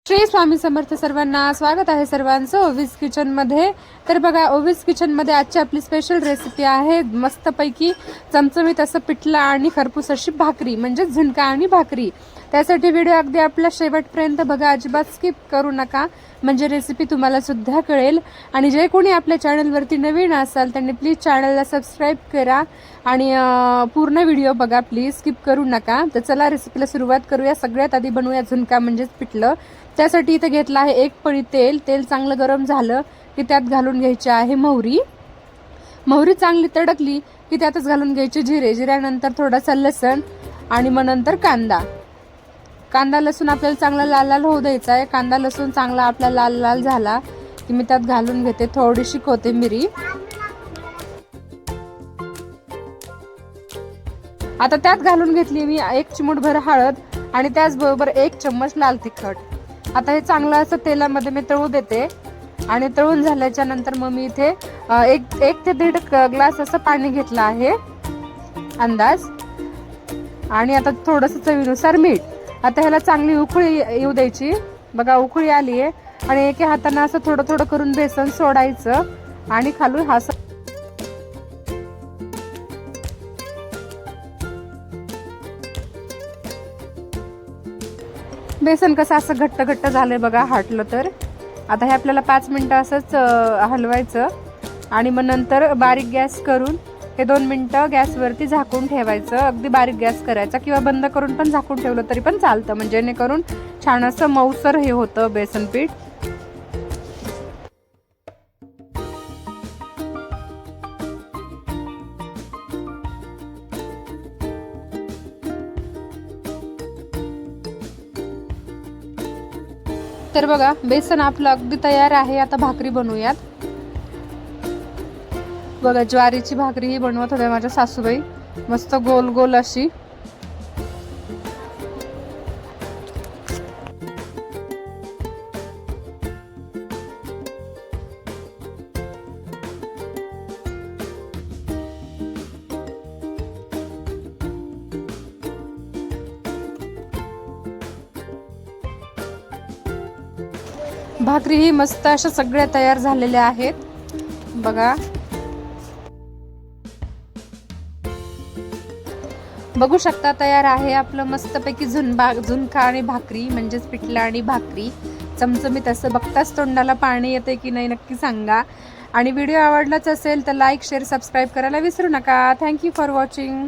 श्री स्वामी समर्थ सर्वांना स्वागत आहे सर्वांचं ओवीज किचन मध्ये। तर बघा, ओवीज किचन मध्ये आजची आपली स्पेशल रेसिपी आहे मस्तपैकी चमचमीत असं पिठलं आणि खरपूस अशी भाकरी म्हणजे झुणका आणि भाकरी। त्यासाठी व्हिडिओ अगदी आपल्या शेवटपर्यंत बघा, अजिबात स्किप करू नका, म्हणजे रेसिपी तुम्हाला सुद्धा कळेल। आणि जे कोणी आपल्या चॅनलवरती नवीन असाल त्यांनी प्लीज चॅनलला सबस्क्राइब करा आणि पूर्ण व्हिडिओ बघा, प्लीज स्किप करू नका। तर चला रेसिपीला सुरुवात करूया। सगळ्यात आधी बनवूया झुणका म्हणजेच पिठलं। त्यासाठी इथे घेतलं आहे 1 पळी तेल। तेल चांगलं गरम झालं की त्यात घालून घ्यायची आहे मोहरी। मोहरी चांगली तडकली की त्यातच घालून घ्यायचे जिरे। जिऱ्यानंतर थोडासा लसण आणि मग नंतर कांदा। कांदा लसूण आपल्याला चांगला लाल लाल होऊ द्यायचा आहे। कांदा लसूण चांगला आपला लाल लाल झाला की मी त्यात घालून घेते थोडीशी कोथिंबीर। आता त्यात घालून घेतली मी 1 चिमूटभर हळद आणि त्याचबरोबर 1 चम्मच लाल तिखट। आता हे चांगलं असं तेलामध्ये मी तळू देते आणि तळून झाल्याच्या नंतर मग मी इथे 1 ते 1.5 ग्लास असं पाणी घेतलं आहे अंदाज। आणि आता थोडंसं चवीनुसार मीठ। आता ह्याला चांगली उकळी येऊ द्यायची। बघा उकळी आली आहे आणि एका हाताने असं थोडं थोडं करून बेसन सोडायचं आणि खालून असं बेसन कसं असं घट्ट घट्ट झालंय बघा हाटलं तर। आता हे आपल्याला 5 मिनिटं असंच हलवायचं आणि मग नंतर बारीक गॅस करून हे 2 मिनिटं गॅसवरती झाकून ठेवायचं। अगदी बारीक गॅस करायचा किंवा बंद करून पण झाकून ठेवलं तरी पण चालतं, म्हणजे जेणेकरून छान असं मऊसर हे होतं बेसन पीठ। तर बघा बेसन आपलं अगदी तयार आहे। आता भाकरी बनवूयात। बघा ज्वारीची भाकरी ही बनवत होत्या माझ्या सासूबाई, मस्त गोल गोल अशी। भाकरी ही मस्त अशा सगळ्या तयार झालेल्या आहेत बघा। बघू शकता तयार आहे आपलं मस्तपैकी झुणका आणि भाकरी म्हणजेच पिठलं आणि भाकरी चमचमीत असं। बघताच तोंडाला पाणी येते की नाही नक्की सांगा। आणि व्हिडिओ आवडलाच असेल तर लाईक शेअर सबस्क्राईब करायला विसरू नका। Thank you for watching.